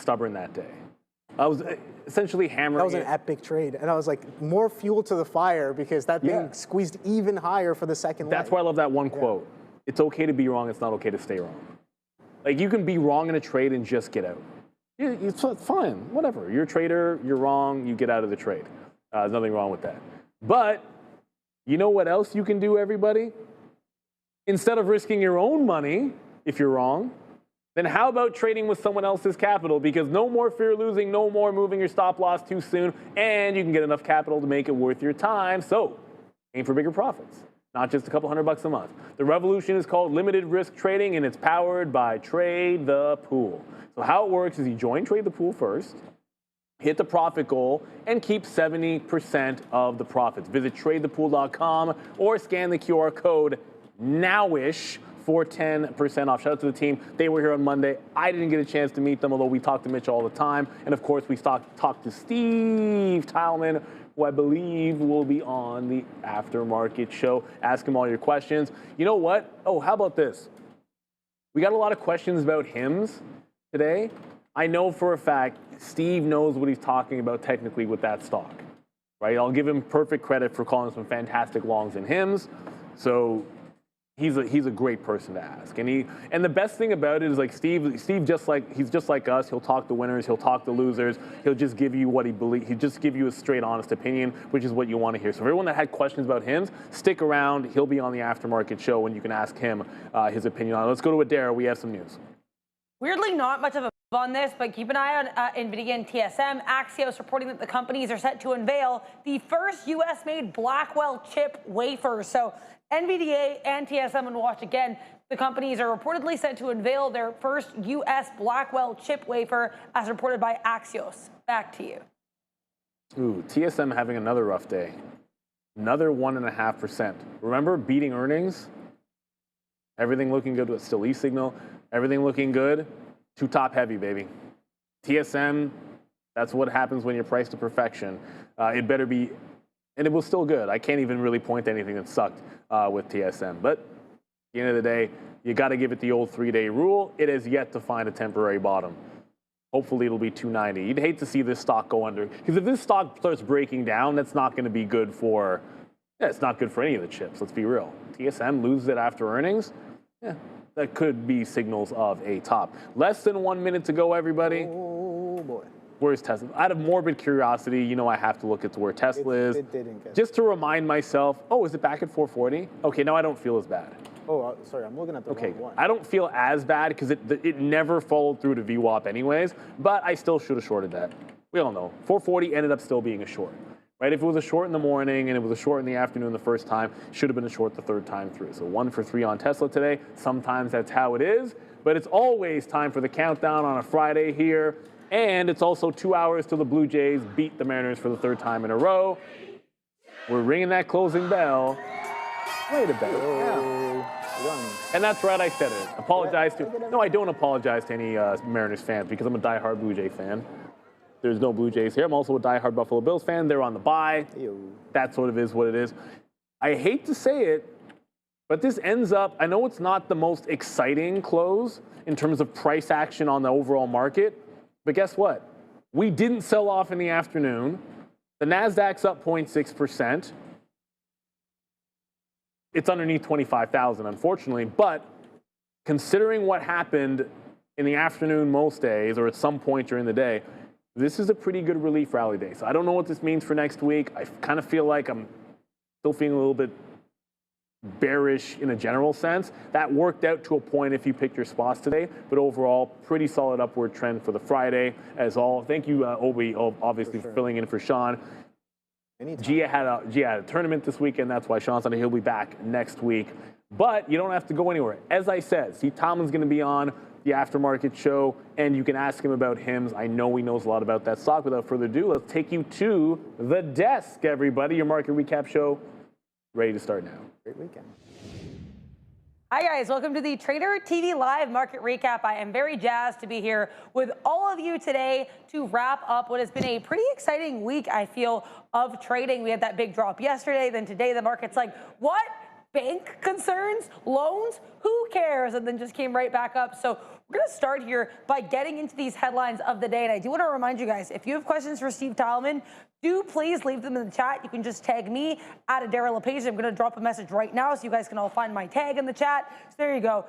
stubborn that day. I was essentially hammering. That was an epic trade, and I was like, more fuel to the fire because that thing squeezed even higher for the second leg. That's why I love that one quote. It's okay to be wrong. It's not okay to stay wrong. Like, you can be wrong in a trade and just get out. It's fine, whatever. You're a trader, you're wrong, you get out of the trade. There's nothing wrong with that. But you know what else you can do, everybody? Instead of risking your own money, if you're wrong, then how about trading with someone else's capital? Because no more fear losing, no more moving your stop loss too soon, and you can get enough capital to make it worth your time. So aim for bigger profits, not just a couple $100 a month. The revolution is called limited risk trading, and it's powered by Trade the Pool. So how it works is you join Trade the Pool first, hit the profit goal, and keep 70% of the profits. Visit tradethepool.com or scan the QR code nowish for 10% off. Shout out to the team. They were here on Monday. I didn't get a chance to meet them, although we talk to Mitch all the time. And of course, we talked to Steve Talman, who I believe will be on the aftermarket show. Ask him all your questions. You know what? Oh, how about this? We got a lot of questions about hymns today. I know for a fact Steve knows what he's talking about technically with that stock, right? I'll give him perfect credit for calling some fantastic longs in hymns. So he's a great person to ask. And the best thing about it is, like, Steve he's just like us. He'll talk to winners, he'll talk to losers. He'll just give you what he believes. He'll just give you a straight, honest opinion, which is what you want to hear. So for everyone that had questions about hymns, stick around. He'll be on the aftermarket show and you can ask him his opinion on it. Let's go to Adair. We have some news. Weirdly, not much of a on this, but keep an eye on NVIDIA and TSM. Axios reporting that the companies are set to unveil the first U.S.-made Blackwell chip wafer. So NVIDIA and TSM and watch again. The companies are reportedly set to unveil their first U.S. Blackwell chip wafer, as reported by Axios. Back to you. Ooh, TSM having another rough day. Another 1.5%. Remember beating earnings? Everything looking good with still e-signal. Everything looking good. Too top heavy, baby. TSM, that's what happens when you're priced to perfection. It better be, and it was still good. I can't even really point to anything that sucked with TSM. But at the end of the day, you got to give it the old 3-day rule. It has yet to find a temporary bottom. Hopefully it'll be 290. You'd hate to see this stock go under, because if this stock starts breaking down, that's not going to be good for, it's not good for any of the chips. Let's be real. TSM loses it after earnings. That could be signals of a top. Less than 1 minute to go, everybody. Oh, boy. Where's Tesla? Out of morbid curiosity, you know I have to look at where Tesla is. It didn't get just to remind myself, oh, is it back at 440? Okay, now I don't feel as bad. Oh, sorry, I'm looking at the wrong one. I don't feel as bad because it never followed through to VWAP anyways, but I still should have shorted that. We all know. 440 ended up still being a short. Right, if it was a short in the morning and it was a short in the afternoon the first time, should have been a short the third time through. So 1 for 3 on Tesla today. Sometimes that's how it is, but it's always time for the countdown on a Friday here. And it's also 2 hours till the Blue Jays beat the Mariners for the third time in a row. We're ringing that closing bell. Wait a bell. Yeah. And that's right, I said it. Apologize to, no, I don't apologize to any Mariners fans because I'm a diehard Blue Jay fan. There's no Blue Jays here. I'm also a diehard Buffalo Bills fan. They're on the bye. That sort of is what it is. I hate to say it, but this ends up, I know it's not the most exciting close in terms of price action on the overall market, but guess what? We didn't sell off in the afternoon. The NASDAQ's up 0.6%. It's underneath 25,000, unfortunately, but considering what happened in the afternoon most days or at some point during the day, this is a pretty good relief rally day. So I don't know what this means for next week. I kind of feel like I'm still feeling a little bit bearish in a general sense. That worked out to a point if you picked your spots today, but overall, pretty solid upward trend for the Friday as all. Thank you, Obi, obviously for filling in for Sean. Gia had a tournament this weekend. That's why Sean's on it. He'll be back next week. But you don't have to go anywhere. As I said, Steve Talman's going to be on the aftermarket show, and you can ask him about hymns. I know he knows a lot about that stock. Without further ado, let's take you to the desk, everybody. Your market recap show ready to start now. Great weekend. Hi guys, welcome to the Trader TV Live Market Recap. I am very jazzed to be here with all of you today to wrap up what has been a pretty exciting week, I feel, of trading. We had that big drop yesterday, then today the market's like, what? Bank concerns? Loans? Who cares? And then just came right back up. So We're going to start here by getting into these headlines of the day. And I do want to remind you guys, if you have questions for Steve Talman, do please leave them in the chat. You can just tag me at @DarylLePage. I'm going to drop a message right now so you guys can all find my tag in the chat. So there you go.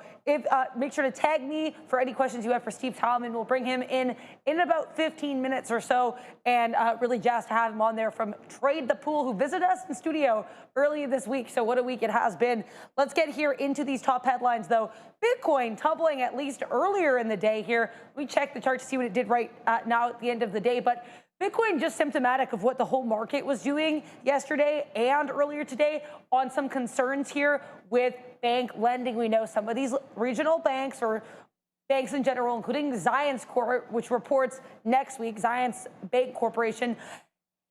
Make sure to tag me for any questions you have for Steve Talman. We'll bring him in about 15 minutes or so, and really jazzed to have him on there from Trade the Pool, who visited us in studio earlier this week. So what a week it has been. Let's get here into these top headlines, though. Bitcoin tumbling at least earlier in the day here. Let me check the chart to see what it did right now at the end of the day. But Bitcoin just symptomatic of what the whole market was doing yesterday and earlier today on some concerns here with bank lending. We know some of these regional banks or banks in general, including Zions Corp, which reports next week, Zions Bank Corporation,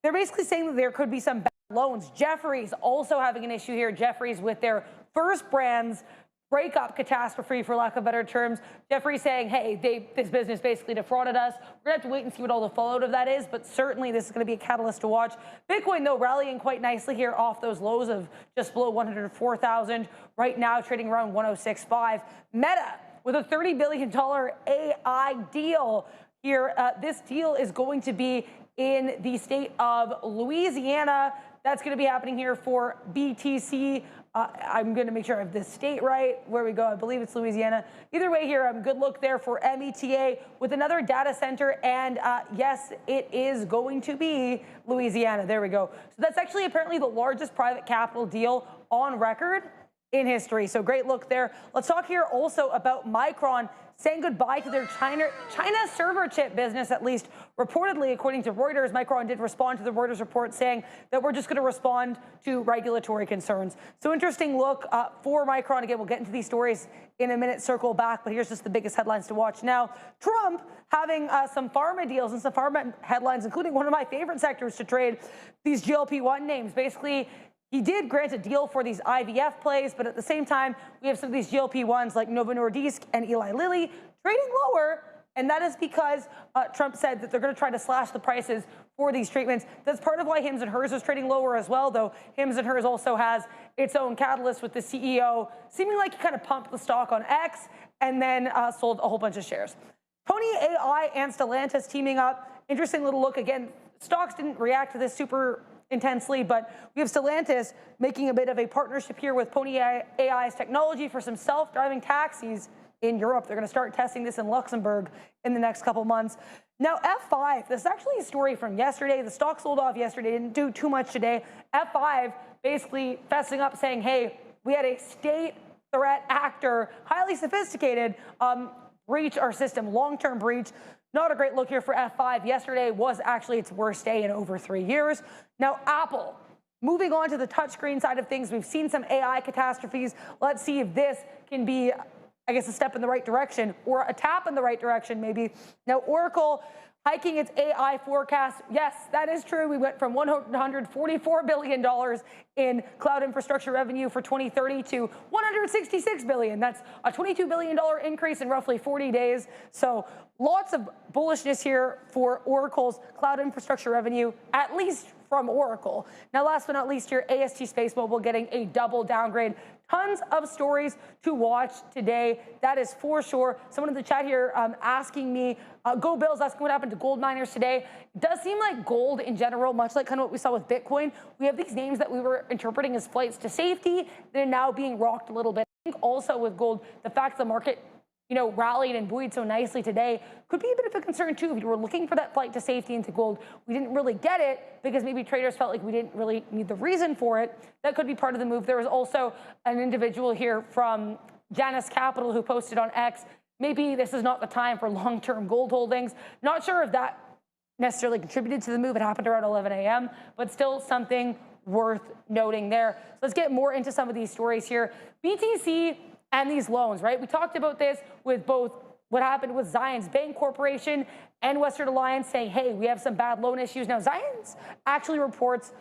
they're basically saying that there could be some bad loans. Jefferies also having an issue here. Jefferies with their First Brands breakup catastrophe, for lack of better terms. Jeffrey saying, hey, this business basically defrauded us. We're going to have to wait and see what all the fallout of that is, but certainly this is going to be a catalyst to watch. Bitcoin, though, rallying quite nicely here off those lows of just below 104,000. Right now, trading around 106.5. Meta with a $30 billion AI deal here. This deal is going to be in the state of Louisiana. That's going to be happening here for BTC. I'm going to make sure I have the state right. Where we go, I believe it's Louisiana. Either way here, good look there for META with another data center. And yes, it is going to be Louisiana. There we go. So that's actually apparently the largest private capital deal on record in history. So great look there. Let's talk here also about Micron saying goodbye to their China server chip business, at least reportedly, according to Reuters. Micron did respond to the Reuters report saying that we're just going to respond to regulatory concerns. So interesting look for Micron. Again, we'll get into these stories in a minute, circle back, but here's just the biggest headlines to watch now. Trump having some pharma deals and some pharma headlines, including one of my favorite sectors to trade, these GLP-1 names. Basically, he did grant a deal for these IVF plays, but at the same time, we have some of these GLP-1s like Novo Nordisk and Eli Lilly trading lower, and that is because Trump said that they're going to try to slash the prices for these treatments. That's part of why Hims & Hers is trading lower as well, though Hims & Hers also has its own catalyst with the CEO seeming like he kind of pumped the stock on X and then sold a whole bunch of shares. Pony AI and Stellantis teaming up. Interesting little look. Again, stocks didn't react to this super intensely, but we have Stellantis making a bit of a partnership here with Pony AI's technology for some self-driving taxis in Europe. They're going to start testing this in Luxembourg in the next couple months. Now, F5, this is actually a story from yesterday. The stock sold off yesterday, didn't do too much today. F5 basically fessing up saying, hey, we had a state threat actor, highly sophisticated, breach our system, long-term breach. Not a great look here for F5. Yesterday was actually its worst day in over 3 years. Now, Apple, moving on to the touchscreen side of things, we've seen some AI catastrophes. Let's see if this can be, I guess, a step in the right direction or a tap in the right direction, maybe. Now, Oracle hiking its AI forecast. Yes, that is true. We went from $144 billion in cloud infrastructure revenue for 2030 to $166 billion. That's a $22 billion increase in roughly 40 days. So lots of bullishness here for Oracle's cloud infrastructure revenue, at least from Oracle. Now, last but not least here, AST SpaceMobile getting a double downgrade. Tons of stories to watch today. That is for sure. Someone in the chat here asking me, Go Bills, asking what happened to gold miners today. It does seem like gold in general, much like kind of what we saw with Bitcoin, we have these names that we were interpreting as flights to safety. They're now being rocked a little bit. I think also with gold, the fact the market rallied and buoyed so nicely today could be a bit of a concern too. If you were looking for that flight to safety into gold, we didn't really get it because maybe traders felt like we didn't really need the reason for it. That could be part of the move. There was also an individual here from Janus Capital who posted on X, maybe this is not the time for long-term gold holdings. Not sure if that necessarily contributed to the move. It happened around 11 a.m., but still something worth noting there. So let's get more into some of these stories here. BTC and these loans, right? We talked about this with both what happened with Zions Bank Corporation and Western Alliance saying, hey, we have some bad loan issues. Now, Zions actually reports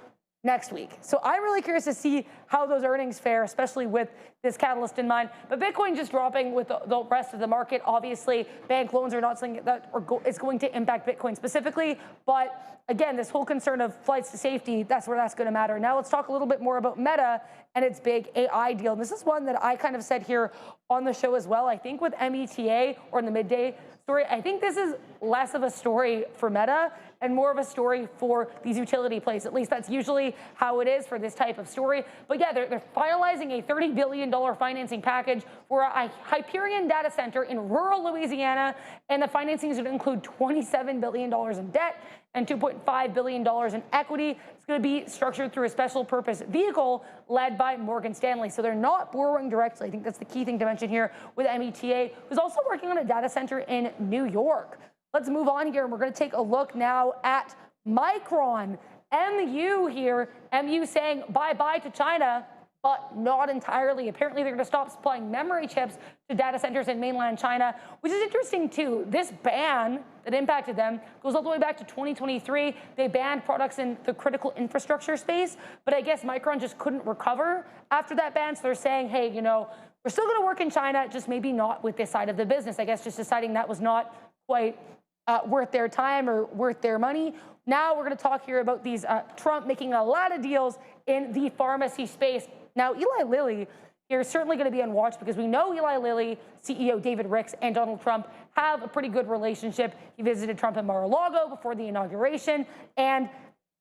next week. So I'm really curious to see how those earnings fare, especially with this catalyst in mind. But Bitcoin just dropping with the rest of the market. Obviously, bank loans are not something that is going to impact Bitcoin specifically. But again, this whole concern of flights to safety, that's where that's going to matter. Now let's talk a little bit more about Meta and its big AI deal. And this is one that I kind of said here on the show as well. I think with META or in the midday story, I think this is less of a story for Meta and more of a story for these utility plays. At least that's usually how it is for this type of story. But yeah, they're finalizing a $30 billion financing package for a Hyperion data center in rural Louisiana, and the financing is going to include $27 billion in debt and $2.5 billion in equity. It's going to be structured through a special purpose vehicle led by Morgan Stanley. So they're not borrowing directly. I think that's the key thing to mention here with META, who's also working on a data center in New York. Let's move on here, and we're going to take a look now at Micron. MU here, MU saying bye-bye to China, but not entirely. Apparently, they're going to stop supplying memory chips to data centers in mainland China, which is interesting, too. This ban that impacted them goes all the way back to 2023. They banned products in the critical infrastructure space, but I guess Micron just couldn't recover after that ban, so they're saying, hey, you know, we're still going to work in China, just maybe not with this side of the business. I guess just deciding that was not quite worth their time or worth their money. Now we're going to talk here about these Trump making a lot of deals in the pharmacy space. Now, Eli Lilly here is certainly going to be on watch because we know Eli Lilly, CEO David Ricks, and Donald Trump have a pretty good relationship. He visited Trump in Mar-a-Lago before the inauguration, and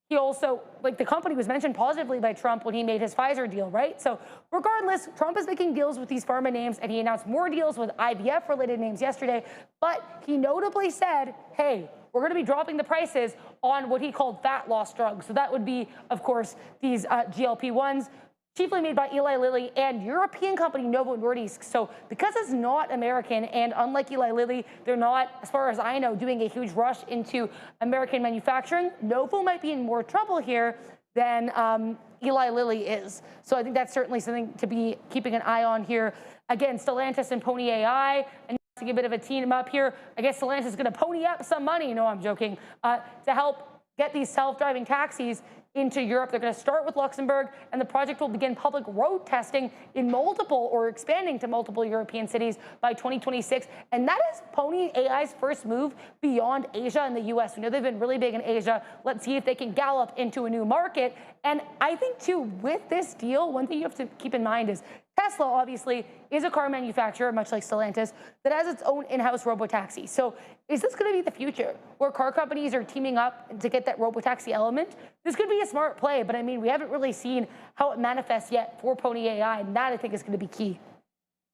he also, like, the company was mentioned positively by Trump when he made his Pfizer deal, right? So regardless, Trump is making deals with these pharma names, and he announced more deals with IVF-related names yesterday, but he notably said, hey, we're going to be dropping the prices on what he called fat loss drugs. So that would be, of course, these GLP-1s, chiefly made by Eli Lilly and European company Novo Nordisk. So because it's not American, and unlike Eli Lilly, they're not, as far as I know, doing a huge rush into American manufacturing, Novo might be in more trouble here than Eli Lilly is. So I think that's certainly something to be keeping an eye on here. Again, Stellantis and Pony AI, and to give a bit of a team up here, I guess Stellantis is going to pony up some money, no, I'm joking, to help get these self-driving taxis into Europe. They're going to start with Luxembourg, and the project will begin public road testing in multiple, or expanding to multiple European cities by 2026. And that is Pony AI's first move beyond Asia and the US. We know they've been really big in Asia. Let's see if they can gallop into a new market. And I think, too, with this deal, one thing you have to keep in mind is Tesla, obviously, is a car manufacturer, much like Stellantis, that has its own in-house robotaxi. So is this going to be the future, where car companies are teaming up to get that robotaxi element? This could be a smart play, but I mean, we haven't really seen how it manifests yet for Pony AI, and that, I think, is going to be key.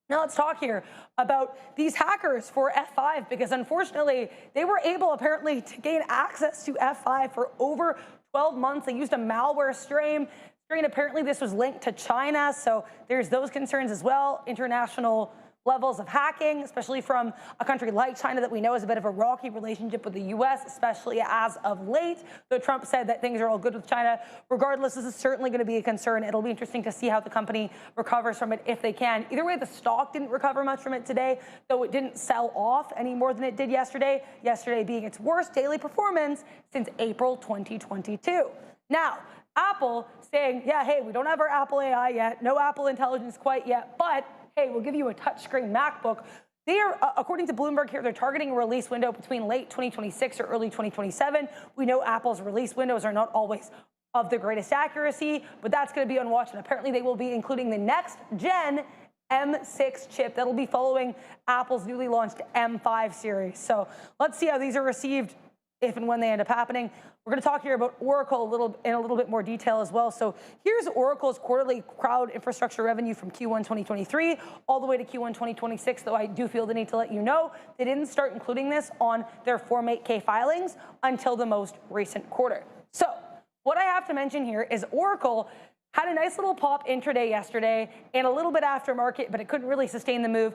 Now let's talk here about these hackers for F5, because unfortunately, they were able, apparently, to gain access to F5 for over 12 months. They used a malware strain. Apparently, this was linked to China, so there's those concerns as well. International levels of hacking, especially from a country like China that we know has a bit of a rocky relationship with the U.S., especially as of late. Though Trump said that things are all good with China, regardless, this is certainly going to be a concern. It'll be interesting to see how the company recovers from it if they can. Either way, the stock didn't recover much from it today, though it didn't sell off any more than it did yesterday. Yesterday being its worst daily performance since April 2022. Now, Apple saying, yeah, hey, we don't have our Apple AI yet, no Apple Intelligence quite yet, but hey, we'll give you a touchscreen MacBook. They are, according to Bloomberg here, they're targeting a release window between late 2026 or early 2027. We know Apple's release windows are not always of the greatest accuracy, but that's going to be on watch, and apparently they will be including the next gen M6 chip that'll be following Apple's newly launched M5 series. So let's see how these are received if and when they end up happening. We're going to talk here about Oracle in a little bit more detail as well. So here's Oracle's quarterly cloud infrastructure revenue from Q1 2023 all the way to Q1 2026, though I do feel the need to let you know they didn't start including this on their Form 8K filings until the most recent quarter. So what I have to mention here is Oracle had a nice little pop intraday yesterday and a little bit after market, but it couldn't really sustain the move.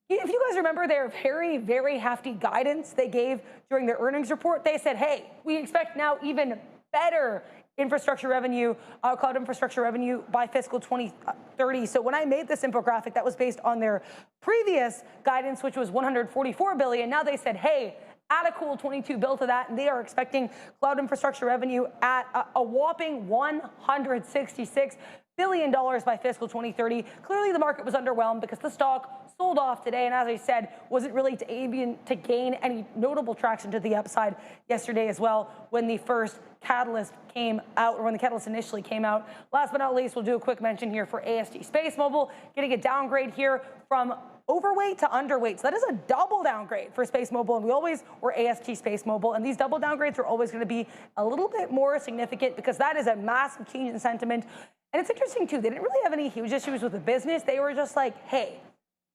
If you guys remember their very, very hefty guidance they gave during their earnings report, they said, hey, we expect now even better infrastructure revenue, cloud infrastructure revenue by fiscal 2030. So when I made this infographic, that was based on their previous guidance, which was $144 billion. Now they said, hey, add a cool 22 bill to that, and they are expecting cloud infrastructure revenue at a whopping $166 billion by fiscal 2030. Clearly, the market was underwhelmed because the stock sold off today, and as I said, wasn't really to gain any notable traction to the upside yesterday as well when the first catalyst came out, or when the catalyst initially came out. Last but not least, we'll do a quick mention here for AST Space Mobile, getting a downgrade here from overweight to underweight. So that is a double downgrade for Space Mobile, and we always were AST Space Mobile, and these double downgrades are always going to be a little bit more significant because that is a massive change in sentiment. And it's interesting too, they didn't really have any huge issues with the business. They were just like, hey,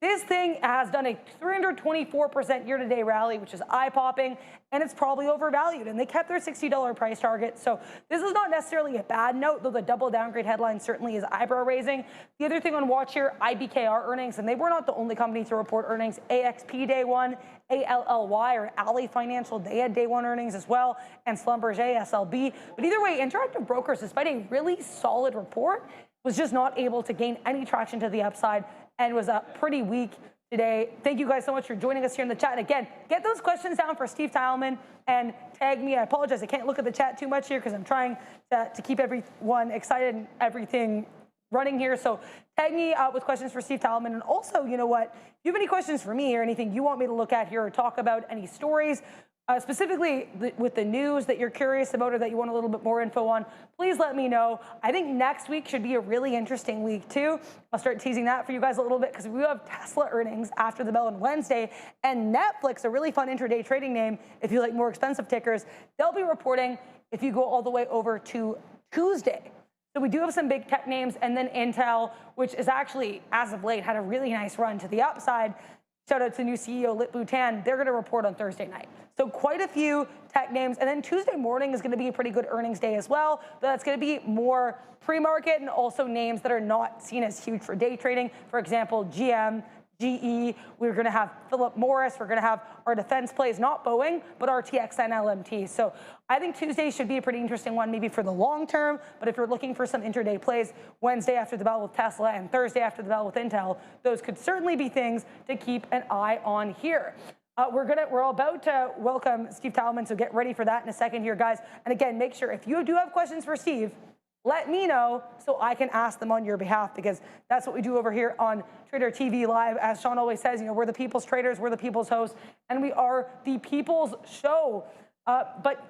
this thing has done a 324% year-to-date rally, which is eye-popping, and it's probably overvalued. And they kept their $60 price target. So this is not necessarily a bad note, though the double downgrade headline certainly is eyebrow-raising. The other thing on watch here, IBKR earnings, and they were not the only company to report earnings. AXP day one, ALLY or Ally Financial, they had day one earnings as well, and Schlumberger, SLB. But either way, Interactive Brokers, despite a really solid report, was just not able to gain any traction to the upside and was pretty weak today. Thank you guys so much for joining us here in the chat. And again, get those questions down for Steve Talman and tag me. I apologize, I can't look at the chat too much here because I'm trying to keep everyone excited and everything running here. So tag me with questions for Steve Talman. And also, you know what, if you have any questions for me or anything you want me to look at here or talk about, any stories, specifically with the news that you're curious about or that you want a little bit more info on, please let me know. I think next week should be a really interesting week too. I'll start teasing that for you guys a little bit because we have Tesla earnings after the bell on Wednesday, and Netflix, a really fun intraday trading name if you like more expensive tickers, they'll be reporting if you go all the way over to Tuesday. So we do have some big tech names, and then Intel, which is actually, as of late, had a really nice run to the upside. Shout out to new CEO Lip-Bu Tan. They're going to report on Thursday night. So quite a few tech names. And then Tuesday morning is going to be a pretty good earnings day as well. But that's going to be more pre-market and also names that are not seen as huge for day trading. For example, GM, GE. We're going to have Philip Morris. We're going to have our defense plays, not Boeing, but RTX and LMT. So I think Tuesday should be a pretty interesting one, maybe for the long term. But if you're looking for some intraday plays, Wednesday after the bell with Tesla and Thursday after the bell with Intel, those could certainly be things to keep an eye on here. We're all about to welcome Steve Talman, so get ready for that in a second here, guys. And again, make sure if you do have questions for Steve, let me know so I can ask them on your behalf, because that's what we do over here on Trader TV Live. As Sean always says, you know, we're the people's traders, we're the people's hosts, and we are the people's show. But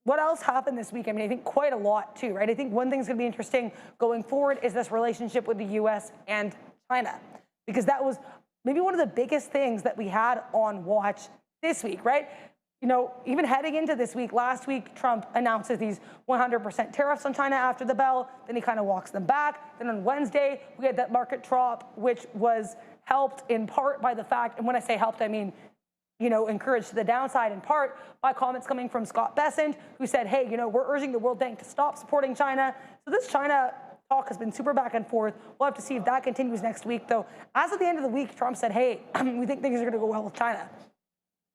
what else happened this week? I mean, I think quite a lot too, right? I think one thing's going to be interesting going forward is this relationship with the U.S. and China, because that was maybe one of the biggest things that we had on watch this week, right? You know, even heading into this week, last week, Trump announces these 100% tariffs on China after the bell. Then he kind of walks them back. Then on Wednesday, we had that market drop, which was helped in part by the fact, and when I say helped, I mean, you know, encouraged to the downside in part by comments coming from Scott Bessent, who said, hey, you know, we're urging the World Bank to stop supporting China. So this China talk has been super back and forth. We'll have to see if that continues next week, though. As of the end of the week, Trump said, hey, we think things are going to go well with China.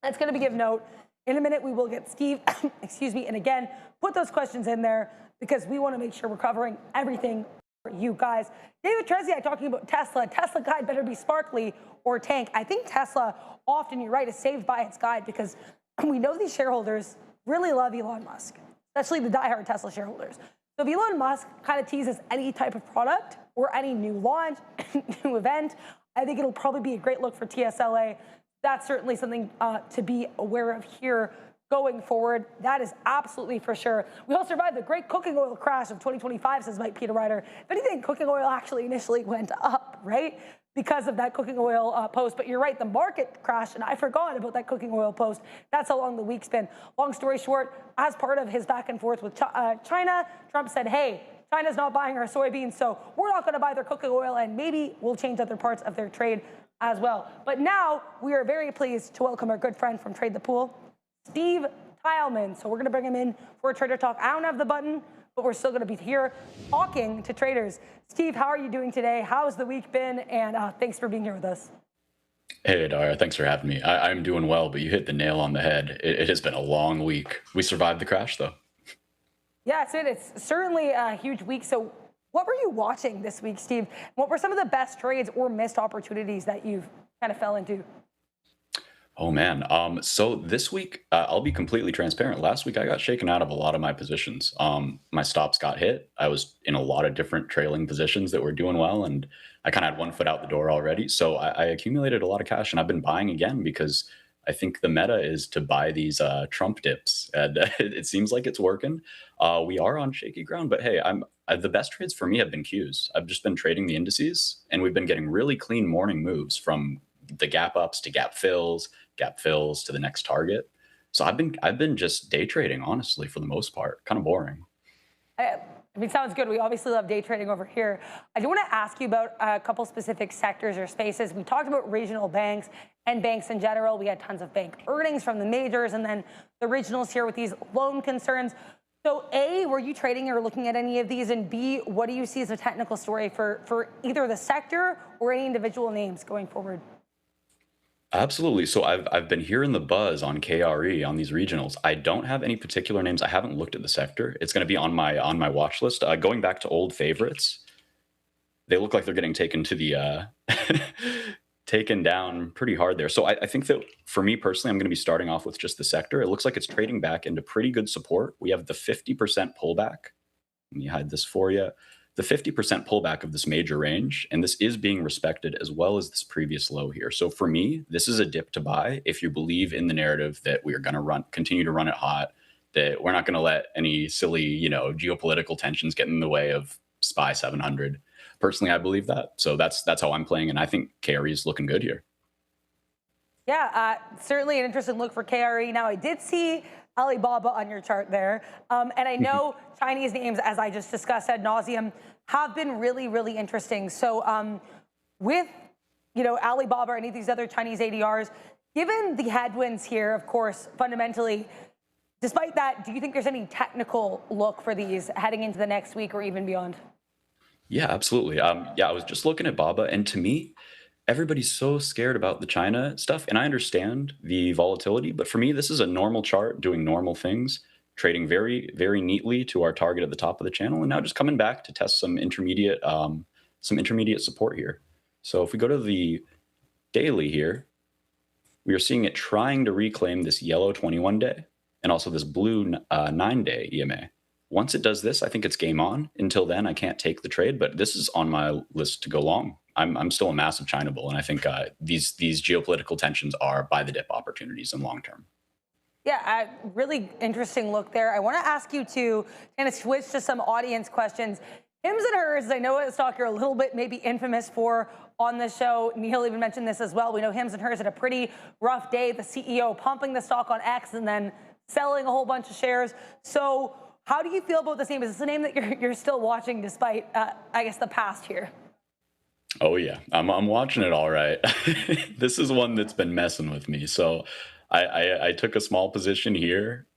That's going to be of note. In a minute, we will get Steve, excuse me, and again, put those questions in there because we want to make sure we're covering everything for you guys. David Treziak talking about Tesla. Tesla guide better be sparkly or tank. I think Tesla often, you're right, is saved by its guide because we know these shareholders really love Elon Musk, especially the diehard Tesla shareholders. So if Elon Musk kind of teases any type of product or any new launch, new event, I think it'll probably be a great look for TSLA. That's certainly something to be aware of here going forward. That is absolutely for sure. We all survived the great cooking oil crash of 2025, says Mike Peter Ryder. If anything, cooking oil actually initially went up, right? Because of that cooking oil post. But you're right, the market crashed, and I forgot about that cooking oil post. That's how long the week's been. Long story short, as part of his back and forth with China, Trump said, hey, China's not buying our soybeans, so we're not going to buy their cooking oil, and maybe we'll change other parts of their trade as well. But now we are very pleased to welcome our good friend from Trade the Pool, Steve Talman. So we're going to bring him in for a trader talk. I don't have the button, but we're still going to be here talking to traders. Steve, how are you doing today? How's the week been? And thanks for being here with us. Hey, Dara, thanks for having me. I'm doing well, but you hit the nail on the head. It has been a long week. We survived the crash, though. Yeah, it's certainly a huge week. So what were you watching this week, Steve? What were some of the best trades or missed opportunities that you've kind of fell into? Oh man. So this week, I'll be completely transparent. Last week, I got shaken out of a lot of my positions. My stops got hit. I was in a lot of different trailing positions that were doing well, and I kind of had one foot out the door already. So I accumulated a lot of cash, and I've been buying again because I think the meta is to buy these Trump dips, and it seems like it's working. We are on shaky ground, but hey, the best trades for me have been Qs. I've just been trading the indices, and we've been getting really clean morning moves from the gap ups to gap fills to the next target. So I've been just day trading, honestly, for the most part. Kind of boring. I mean, sounds good. We obviously love day trading over here. I do want to ask you about a couple specific sectors or spaces. We talked about regional banks and banks in general. We had tons of bank earnings from the majors and then the regionals here with these loan concerns. So A, were you trading or looking at any of these? And B, what do you see as a technical story for either the sector or any individual names going forward? Absolutely. So I've been hearing the buzz on KRE on these regionals. I don't have any particular names. I haven't looked at the sector. It's going to be on my watch list. Going back to old favorites, they look like they're getting taken to the taken down pretty hard there. So I think that for me personally, I'm going to be starting off with just the sector. It looks like it's trading back into pretty good support. We have the 50% pullback. Let me hide this for you. The 50% pullback of this major range, and this is being respected as well as this previous low here. So for me, this is a dip to buy if you believe in the narrative that we are going to continue to run it hot, that we're not going to let any silly, geopolitical tensions get in the way of SPY 700. Personally, I believe that. So that's how I'm playing, and I think KRE is looking good here. Yeah, certainly an interesting look for KRE. Now, I did see Alibaba on your chart there. And I know Chinese names, as I just discussed ad nauseum, have been really, really interesting. So with, Alibaba or any of these other Chinese ADRs, given the headwinds here, of course, fundamentally, despite that, do you think there's any technical look for these heading into the next week or even beyond? Yeah, absolutely. I was just looking at Baba, and to me, everybody's so scared about the China stuff, and I understand the volatility, but for me, this is a normal chart doing normal things, trading very, very neatly to our target at the top of the channel, and now just coming back to test some intermediate support here. So if we go to the daily here, we are seeing it trying to reclaim this yellow 21-day and also this blue 9-day EMA. Once it does this, I think it's game on. Until then, I can't take the trade, but this is on my list to go long. I'm still a massive China bull, and I think these geopolitical tensions are buy the dip opportunities in long term. Yeah, really interesting look there. I want to ask you to kind of switch to some audience questions. Hims and hers, I know a stock you're a little bit maybe infamous for on the show. Neil even mentioned this as well. We know Hims and hers had a pretty rough day. The CEO pumping the stock on X and then selling a whole bunch of shares. So how do you feel about this name? Is this a name that you're still watching despite, I guess, the past here? Oh yeah, I'm watching it all right. This is one that's been messing with me. So I took a small position here,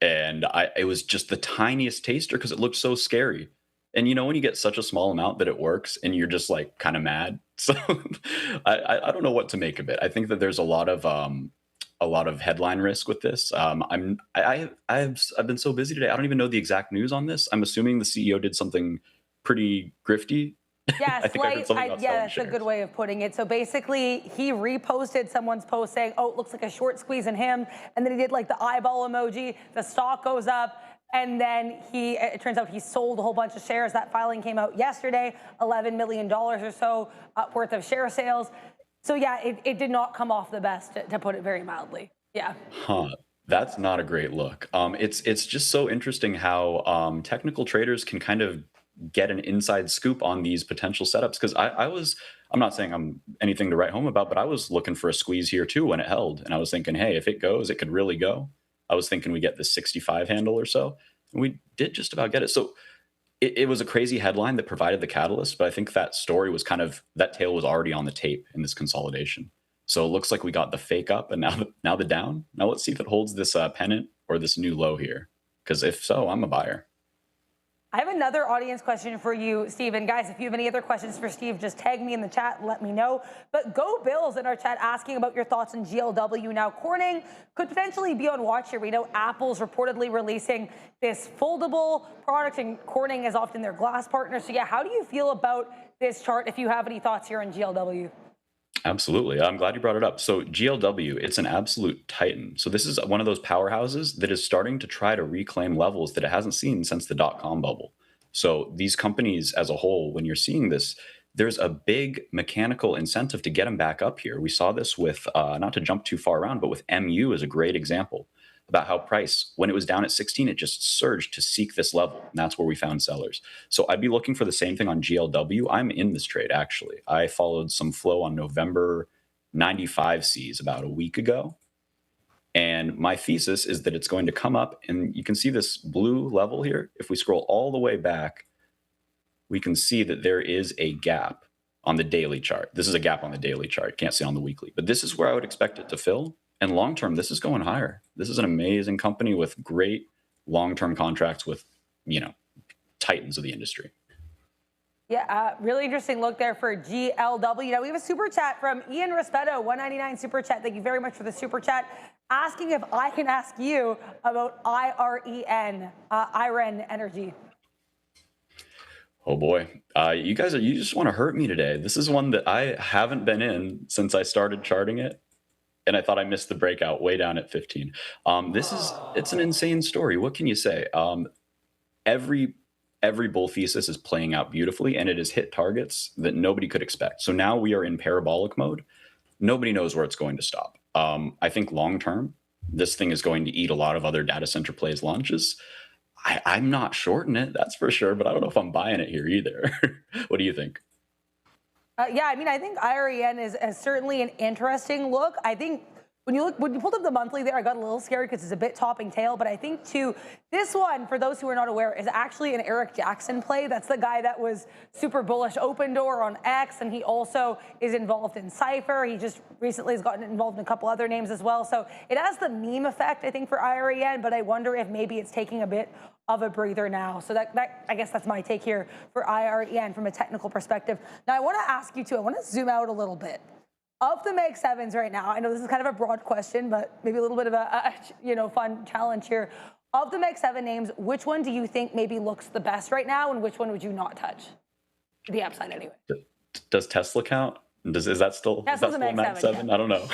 and it was just the tiniest taster because it looked so scary. And when you get such a small amount that it works, and you're just like kind of mad. So I don't know what to make of it. I think that there's a lot of headline risk with this. I've been so busy today. I don't even know the exact news on this. I'm assuming the CEO did something pretty grifty. Yeah, I think I heard something about selling that's shares. a good way of putting it. So basically, he reposted someone's post saying, "Oh, it looks like a short squeeze in him," and then he did like the eyeball emoji. The stock goes up, and then it turns out he sold a whole bunch of shares. That filing came out yesterday, $11 million or so worth of share sales. So yeah, it did not come off the best, to put it very mildly. Yeah. Huh. That's not a great look. It's just so interesting how technical traders can kind of get an inside scoop on these potential setups. Because I'm not saying I'm anything to write home about, but I was looking for a squeeze here too when it held, and I was thinking, hey, if it goes, it could really go. I was thinking we get the 65 handle or so, and we did just about get it. So it was a crazy headline that provided the catalyst, but I think that story was that tail was already on the tape in this consolidation. So it looks like we got the fake up and now the down. Now let's see if it holds this pennant or this new low here. Because if so, I'm a buyer. I have another audience question for you, Steve. And guys, if you have any other questions for Steve, just tag me in the chat and let me know. But Go Bills in our chat asking about your thoughts on GLW. Now, Corning could potentially be on watch here. We know Apple's reportedly releasing this foldable product, and Corning is often their glass partner. So yeah, how do you feel about this chart if you have any thoughts here on GLW? Absolutely. I'm glad you brought it up. So GLW, it's an absolute titan. So this is one of those powerhouses that is starting to try to reclaim levels that it hasn't seen since the dot-com bubble. So these companies as a whole, when you're seeing this, there's a big mechanical incentive to get them back up here. We saw this with, not to jump too far around, but with MU is a great example about how price, when it was down at 16, it just surged to seek this level. And that's where we found sellers. So I'd be looking for the same thing on GLW. I'm in this trade, actually. I followed some flow on November 95 Cs about a week ago. And my thesis is that it's going to come up, and you can see this blue level here. If we scroll all the way back, we can see that there is a gap on the daily chart. This is a gap on the daily chart. Can't see on the weekly, but this is where I would expect it to fill. And long-term, this is going higher. This is an amazing company with great long-term contracts with, titans of the industry. Yeah, really interesting look there for GLW. Now we have a super chat from Ian Rispetto, 199 super chat. Thank you very much for the super chat. Asking if I can ask you about IREN Energy. Oh boy, you just want to hurt me today. This is one that I haven't been in since I started charting it. And I thought I missed the breakout way down at 15. It's an insane story. What can you say? Every bull thesis is playing out beautifully, and it has hit targets that nobody could expect. So now we are in parabolic mode. Nobody knows where it's going to stop. I think long term, this thing is going to eat a lot of other data center plays launches. I'm not shorting it, that's for sure, but I don't know if I'm buying it here either. What do you think? Yeah, I mean, I think IREN is certainly an interesting look. I think when you pulled up the monthly there, I got a little scared because it's a bit topping tail. But I think too, this one, for those who are not aware, is actually an Eric Jackson play. That's the guy that was super bullish Open Door on X, and he also is involved in Cypher. He just recently has gotten involved in a couple other names as well. So it has the meme effect, I think, for IREN. But I wonder if maybe it's taking a bit of a breather now. So that I guess that's my take here for IREN from a technical perspective. Now I want to ask you too, I want to zoom out a little bit. Of the Meg 7s right now, I know this is kind of a broad question, but maybe a little bit of a fun challenge here. Of the Meg 7 names, which one do you think maybe looks the best right now, and which one would you not touch? The upside anyway. Does Tesla count? Is that still Meg 7? Yeah. I don't know.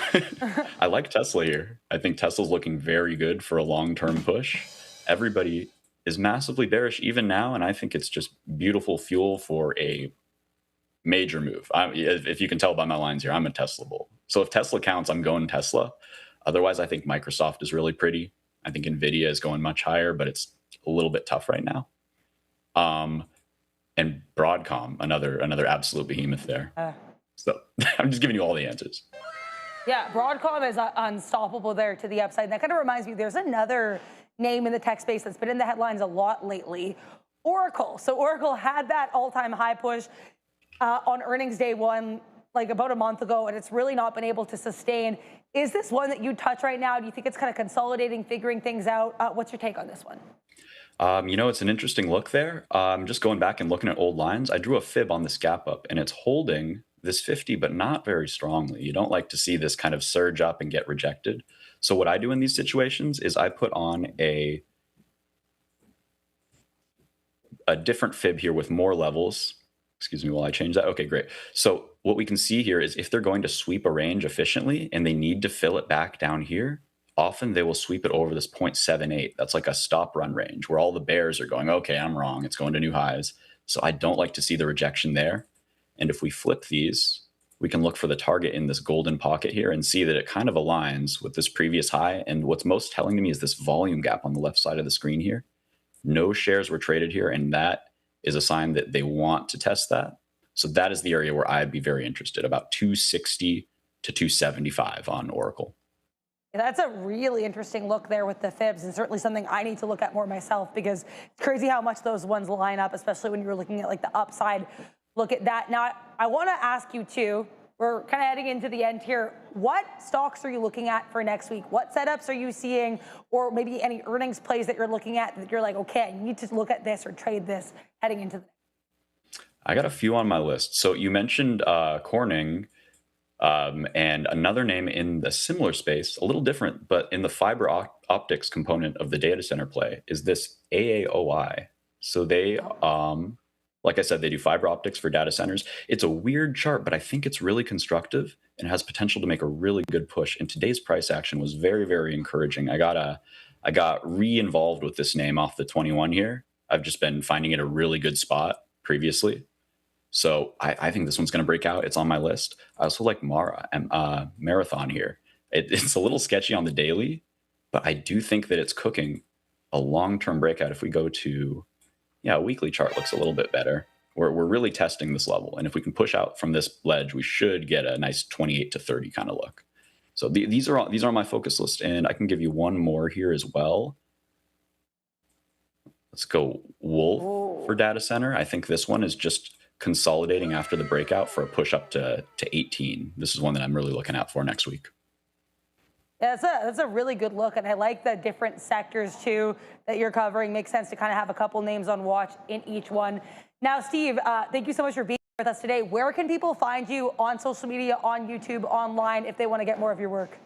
I like Tesla here. I think Tesla's looking very good for a long-term push. Everybody is massively bearish even now, and I think it's just beautiful fuel for a major move. If you can tell by my lines here, I'm a Tesla bull. So if Tesla counts, I'm going Tesla. Otherwise, I think Microsoft is really pretty. I think NVIDIA is going much higher, but it's a little bit tough right now. And Broadcom, another absolute behemoth there. So I'm just giving you all the answers. Yeah, Broadcom is unstoppable there to the upside. And that kind of reminds me, there's another name in the tech space that's been in the headlines a lot lately, Oracle. So Oracle had that all-time high push on earnings day one, like about a month ago, and it's really not been able to sustain. Is this one that you touch right now? Do you think it's kind of consolidating, figuring things out? What's your take on this one? It's an interesting look there. Just going back and looking at old lines, I drew a fib on this gap up, and it's holding this 50, but not very strongly. You don't like to see this kind of surge up and get rejected. So what I do in these situations is I put on a different fib here with more levels. Excuse me while I change that. Okay, great. So what we can see here is if they're going to sweep a range efficiently and they need to fill it back down here, often they will sweep it over this 0.78. That's like a stop run range where all the bears are going, okay, I'm wrong. It's going to new highs. So I don't like to see the rejection there. And if we flip these, we can look for the target in this golden pocket here and see that it kind of aligns with this previous high. And what's most telling to me is this volume gap on the left side of the screen here. No shares were traded here, and that is a sign that they want to test that. So that is the area where I'd be very interested, about 260 to 275 on Oracle. Yeah, that's a really interesting look there with the fibs, and certainly something I need to look at more myself, because it's crazy how much those ones line up, especially when you're looking at like the upside. Look at that. Now, I want to ask you too, we're kind of heading into the end here. What stocks are you looking at for next week? What setups are you seeing, or maybe any earnings plays that you're looking at that you're like, okay, I need to look at this or trade this heading into the I got a few on my list. So you mentioned Corning, and another name in the similar space, a little different, but in the fiber optics component of the data center play is this AAOI. So they Like I said, they do fiber optics for data centers. It's a weird chart, but I think it's really constructive and has potential to make a really good push. And today's price action was very, very encouraging. I got re-involved with this name off the 21 here. I've just been finding it a really good spot previously. So I think this one's going to break out. It's on my list. I also like Marathon here. It's a little sketchy on the daily, but I do think that it's cooking a long-term breakout. If we go to, yeah, a weekly chart looks a little bit better. We're really testing this level. And if we can push out from this ledge, we should get a nice 28 to 30 kind of look. So these are on my focus list. And I can give you one more here as well. Let's go Wolf for data center. I think this one is just consolidating after the breakout for a push up to 18. This is one that I'm really looking out for next week. Yeah, that's a really good look, and I like the different sectors too that you're covering. Makes sense to kind of have a couple names on watch in each one. Now, Steve, thank you so much for being with us today. Where can people find you on social media, on YouTube, online, if they want to get more of your work?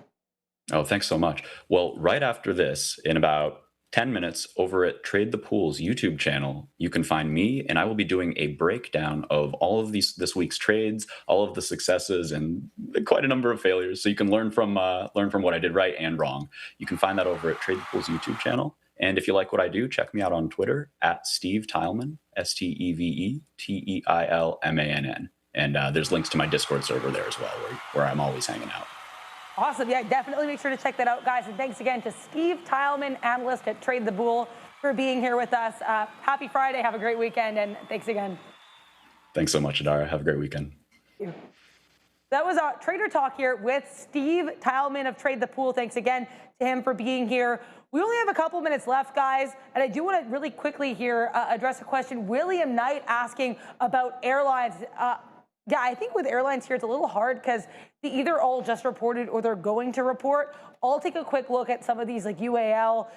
Oh, thanks so much. Well, right after this, in about 10 minutes over at Trade the Pool's YouTube channel, you can find me, and I will be doing a breakdown of all of this week's trades, all of the successes, and quite a number of failures. So you can learn from what I did right and wrong. You can find that over at Trade the Pool's YouTube channel. And if you like what I do, check me out on Twitter at Steve Talman, SteveTeilmann. And there's links to my Discord server there as well, where I'm always hanging out. Awesome. Yeah, definitely make sure to check that out, guys. And thanks again to Steve Talman, analyst at Trade the Pool, for being here with us. Happy Friday. Have a great weekend. And thanks again. Thanks so much, Adara. Have a great weekend. Thank you. That was Trader Talk here with Steve Talman of Trade the Pool. Thanks again to him for being here. We only have a couple minutes left, guys, and I do want to really quickly here address a question. William Knight asking about airlines. Yeah, I think with airlines here, it's a little hard because they either all just reported or they're going to report. I'll take a quick look at some of these like UAL.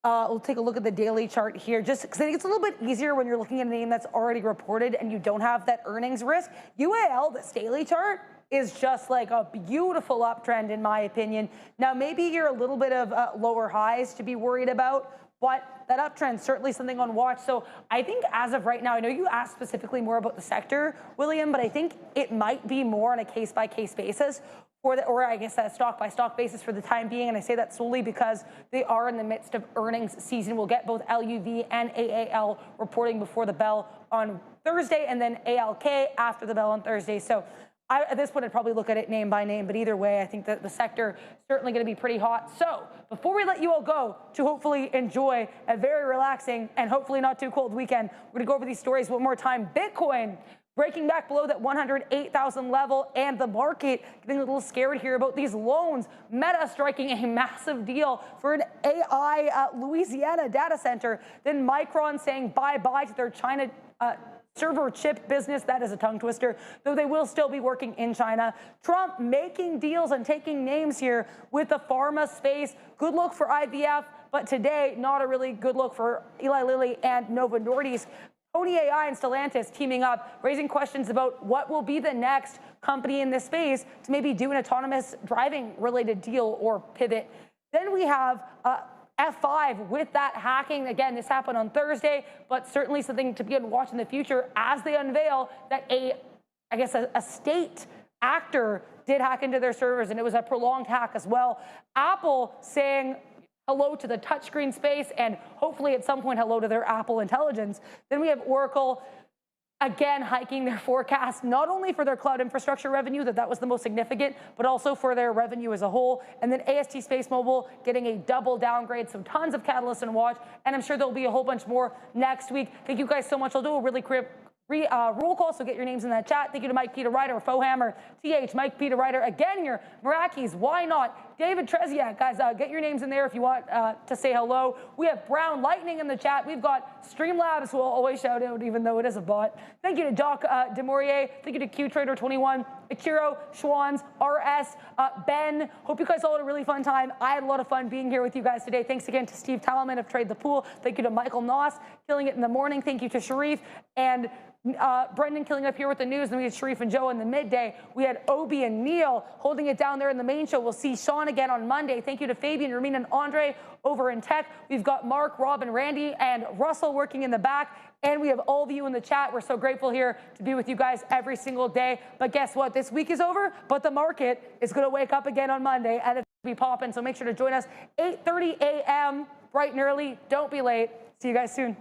We'll take a look at the daily chart here, just because I think it's a little bit easier when you're looking at a name that's already reported and you don't have that earnings risk. UAL, this daily chart, is just like a beautiful uptrend in my opinion. Now, maybe you're a little bit of lower highs to be worried about, but that uptrend certainly something on watch. So I think as of right now, I know you asked specifically more about the sector, William, but I think it might be more on a case-by-case basis, or I guess a stock-by-stock basis for the time being. And I say that solely because they are in the midst of earnings season. We'll get both LUV and AAL reporting before the bell on Thursday, and then ALK after the bell on Thursday. So at this point, I'd probably look at it name by name, but either way, I think that the sector is certainly going to be pretty hot. So before we let you all go to hopefully enjoy a very relaxing and hopefully not too cold weekend, we're going to go over these stories one more time. Bitcoin breaking back below that 108,000 level, and the market getting a little scared here about these loans. Meta striking a massive deal for an AI Louisiana data center. Then Micron saying bye-bye to their China server chip business. That is a tongue twister, though they will still be working in China. Trump making deals and taking names here with the pharma space. Good look for IVF, but today, not a really good look for Eli Lilly and Novo Nordisk. Pony AI and Stellantis teaming up, raising questions about what will be the next company in this space to maybe do an autonomous driving related deal or pivot. Then we have F5 with that hacking. Again, this happened on Thursday, but certainly something to be on watch in the future as they unveil that a state actor did hack into their servers, and it was a prolonged hack as well. Apple saying hello to the touchscreen space, and hopefully at some point hello to their Apple Intelligence. Then we have Oracle again hiking their forecast, not only for their cloud infrastructure revenue, that was the most significant, but also for their revenue as a whole. And then AST Space Mobile getting a double downgrade, so tons of catalysts and watch, and I'm sure there'll be a whole bunch more next week. Thank you guys so much. I'll do a really quick roll call, so get your names in that chat. Thank you to Mike Peter Ryder, Fohammer, TH, Mike Peter Ryder, again here, Meraki's, why not? David Treziak, guys, get your names in there if you want to say hello. We have Brown Lightning in the chat. We've got Streamlabs, who will always shout out even though it is a bot. Thank you to Doc Demorier. Thank you to QTrader21, Ichiro, Schwans, RS, Ben. Hope you guys all had a really fun time. I had a lot of fun being here with you guys today. Thanks again to Steve Talman of Trade the Pool. Thank you to Michael Noss, killing it in the morning. Thank you to Sharif. And Brendan killing up here with the news, and we had Sharif and Joe in the midday. We had Obi and Neil holding it down there in the main show. We'll see Sean again on Monday. Thank you to Fabian, Ramin, and Andre over in tech. We've got Mark, Rob, and Randy, and Russell working in the back. And we have all of you in the chat. We're so grateful here to be with you guys every single day. But guess what? This week is over, but the market is going to wake up again on Monday, and it's going to be popping. So make sure to join us 8:30 a.m. bright and early. Don't be late. See you guys soon.